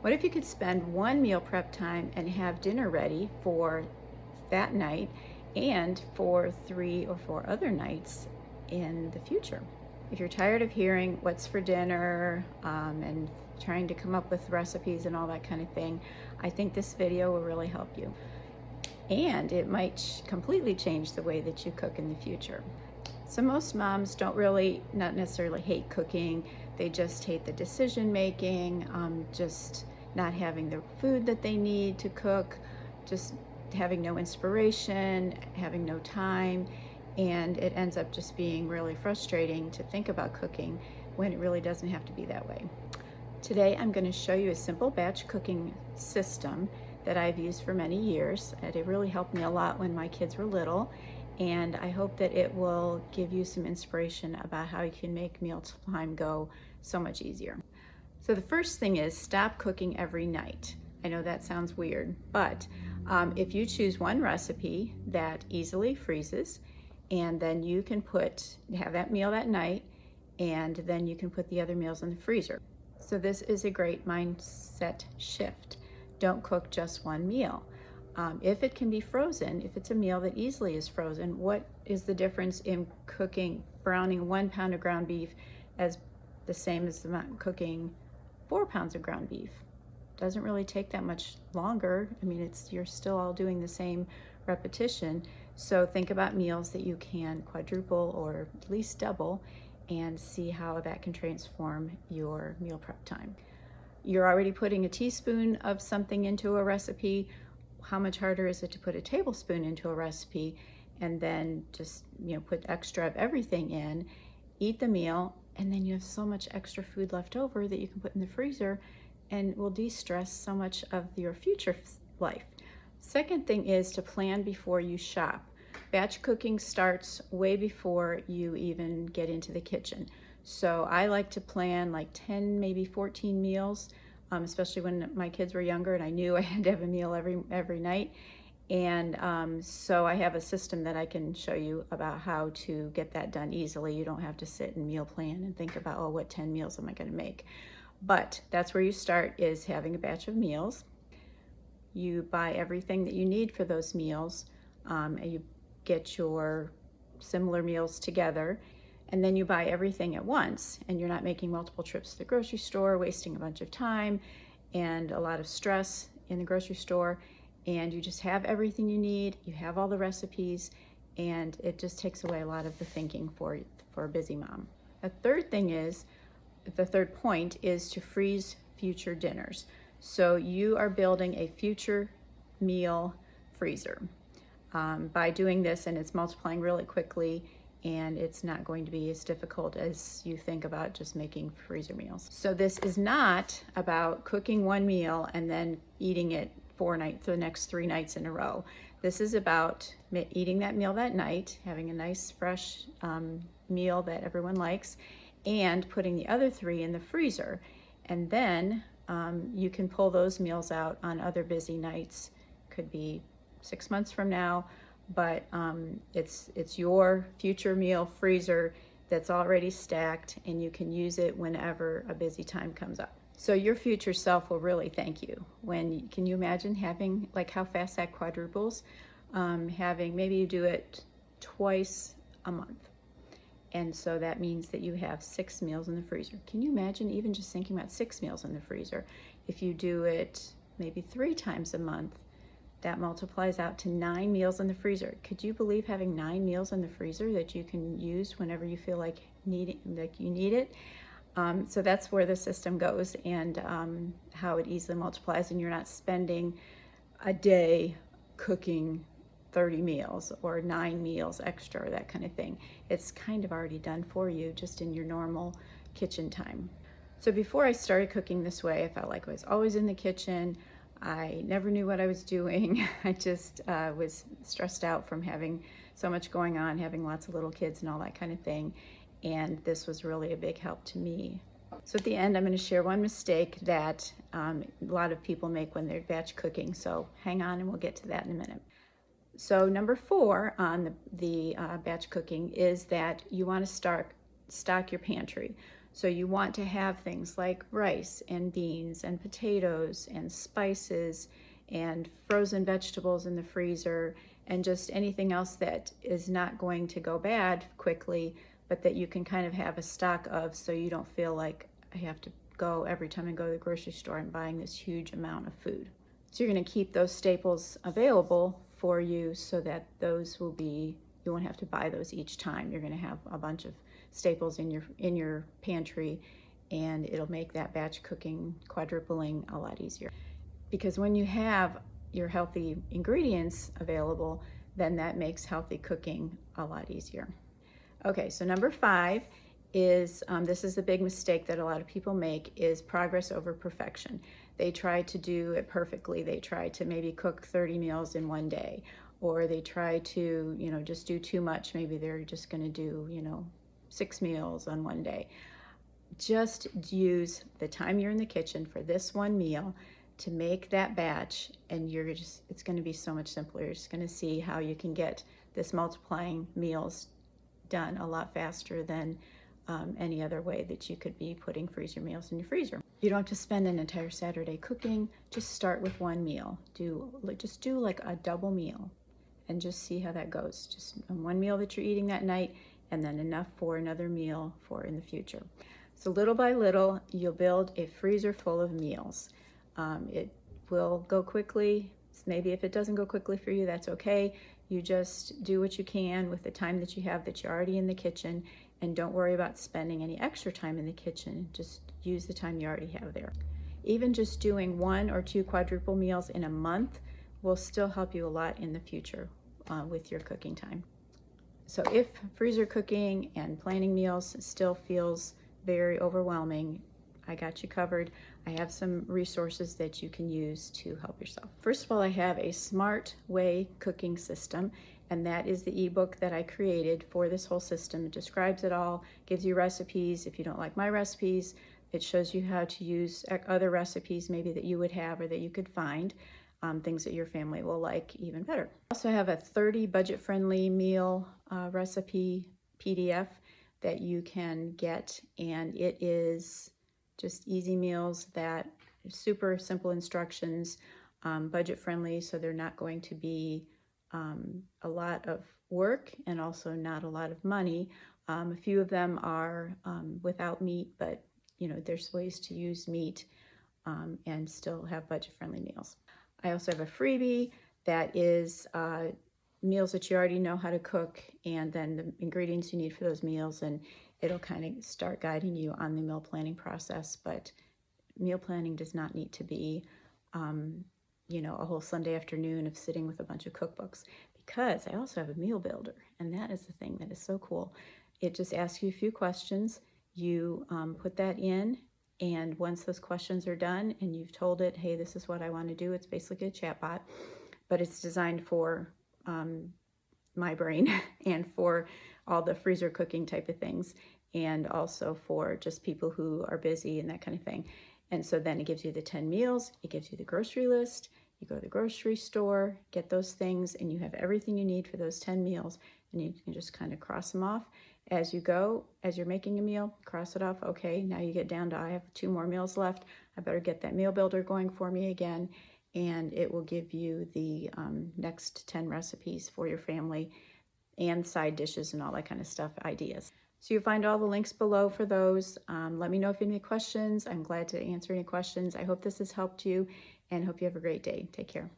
What if you could spend one meal prep time and have dinner ready for that night and for 3 or 4 other nights in the future? If you're tired of hearing what's for dinner and trying to come up with recipes and all that kind of thing, I think this video will really help you. And it might completely change the way that you cook in the future. So most moms don't really, not necessarily hate cooking, they just hate the decision making, just not having the food that they need to cook, just having no inspiration, having no time, and it ends up just being really frustrating to think about cooking when it really doesn't have to be that way. Today I'm going to show you a simple batch cooking system that I've used for many years. It really helped me a lot when my kids were little, and I hope that it will give you some inspiration about how you can make mealtime go so much easier. So the first thing is stop cooking every night. I know that sounds weird, but if you choose one recipe that easily freezes, and then you can have that meal that night, and then you can put the other meals in the freezer. So this is a great mindset shift. Don't cook just one meal. If it can be frozen, if it's a meal that easily is frozen, what is the difference in browning 1 pound of ground beef as the same as cooking 4 pounds of ground beef? Doesn't really take that much longer. I mean, you're still all doing the same repetition. So think about meals that you can quadruple or at least double and see how that can transform your meal prep time. You're already putting a teaspoon of something into a recipe. How much harder is it to put a tablespoon into a recipe and then just put extra of everything in, eat the meal, and then you have so much extra food left over that you can put in the freezer and will de-stress so much of your future life. Second thing is to plan before you shop. Batch cooking starts way before you even get into the kitchen. So I like to plan like 10, maybe 14 meals, especially when my kids were younger and I knew I had to have a meal every night. And so I have a system that I can show you about how to get that done easily. You don't have to sit and meal plan and think about, oh, what 10 meals am I going to make? But that's where you start, is having a batch of meals. You buy everything that you need for those meals, and you get your similar meals together, and then you buy everything at once, and you're not making multiple trips to the grocery store, wasting a bunch of time and a lot of stress in the grocery store, and you just have everything you need, you have all the recipes, and it just takes away a lot of the thinking for a busy mom. The third point is to freeze future dinners. So you are building a future meal freezer by doing this, and it's multiplying really quickly, and it's not going to be as difficult as you think about just making freezer meals. So this is not about cooking one meal and then eating it the next 3 nights in a row. This is about eating that meal that night, having a nice fresh meal that everyone likes, and putting the other 3 in the freezer. And then you can pull those meals out on other busy nights. Could be 6 months from now, but it's your future meal freezer that's already stacked, and you can use it whenever a busy time comes up. So your future self will really thank you. Can you imagine having, like, how fast that quadruples? Maybe you do it twice a month. And so that means that you have 6 meals in the freezer. Can you imagine even just thinking about 6 meals in the freezer? If you do it maybe 3 times a month, that multiplies out to 9 meals in the freezer. Could you believe having 9 meals in the freezer that you can use whenever you feel like you need it? So that's where the system goes, and how it easily multiplies, and you're not spending a day cooking 30 meals or 9 meals extra or that kind of thing. It's kind of already done for you just in your normal kitchen time. So before I started cooking this way, I felt like I was always in the kitchen. I never knew what I was doing. I just was stressed out from having so much going on, having lots of little kids and all that kind of thing. And this was really a big help to me. So at the end, I'm going to share one mistake that a lot of people make when they're batch cooking. So hang on and we'll get to that in a minute. So number 4 on the batch cooking is that you want to stock your pantry. So you want to have things like rice and beans and potatoes and spices and frozen vegetables in the freezer and just anything else that is not going to go bad quickly, but that you can kind of have a stock of, so you don't feel like I have to go every time I go to the grocery store and buying this huge amount of food. So you're going to keep those staples available for you so that those will be, you won't have to buy those each time. You're going to have a bunch of staples in your pantry, and it'll make that batch cooking, quadrupling, a lot easier. Because when you have your healthy ingredients available, then that makes healthy cooking a lot easier. Okay, so number 5 is, this is the big mistake that a lot of people make, is progress over perfection. They try to do it perfectly. They try to maybe cook 30 meals in one day, or they try to, just do too much. Maybe they're just going to do, 6 meals on one day. Just use the time you're in the kitchen for this one meal to make that batch, and it's going to be so much simpler. You're just going to see how you can get this multiplying meals done a lot faster than any other way that you could be putting freezer meals in your freezer. You don't have to spend an entire Saturday cooking. Just start with one meal. Just do like a double meal and just see how that goes. Just one meal that you're eating that night, and then enough for another meal for in the future. So little by little, you'll build a freezer full of meals. It will go quickly. Maybe if it doesn't go quickly for you, that's okay. You just do what you can with the time that you have, that you're already in the kitchen, and don't worry about spending any extra time in the kitchen. Just use the time you already have there. Even just doing 1 or 2 quadruple meals in a month will still help you a lot in the future with your cooking time. So if freezer cooking and planning meals still feels very overwhelming, I got you covered. I have some resources that you can use to help yourself. First of all, I have a Smart Way cooking system, and that is the ebook that I created for this whole system. It describes it all, gives you recipes. If you don't like my recipes, it shows you how to use other recipes maybe that you would have or that you could find, things that your family will like even better. I also have a 30 budget-friendly meal recipe PDF that you can get, and it is just easy meals that super simple instructions, budget-friendly, so they're not going to be a lot of work and also not a lot of money. A few of them are without meat, but there's ways to use meat and still have budget-friendly meals. I also have a freebie that is meals that you already know how to cook, and then the ingredients you need for those meals, and it'll kind of start guiding you on the meal planning process. But meal planning does not need to be a whole Sunday afternoon of sitting with a bunch of cookbooks, because I also have a meal builder, and that is the thing that is so cool. It just asks you a few questions. You put that in, and once those questions are done and you've told it, hey, this is what I want to do, it's basically a chatbot, but it's designed for my brain and for all the freezer cooking type of things, and also for just people who are busy and that kind of thing. And so then it gives you the 10 meals, it gives you the grocery list, you go to the grocery store, get those things, and you have everything you need for those 10 meals, and you can just kind of cross them off as you go. As you're making a meal, cross it off. Okay, now you get down to, I have 2 more meals left, I better get that meal builder going for me again, and it will give you the next 10 recipes for your family and side dishes and all that kind of stuff, ideas. So you'll find all the links below for those. Let me know if you have any questions. I'm glad to answer any questions. I hope this has helped you, and hope you have a great day. Take care.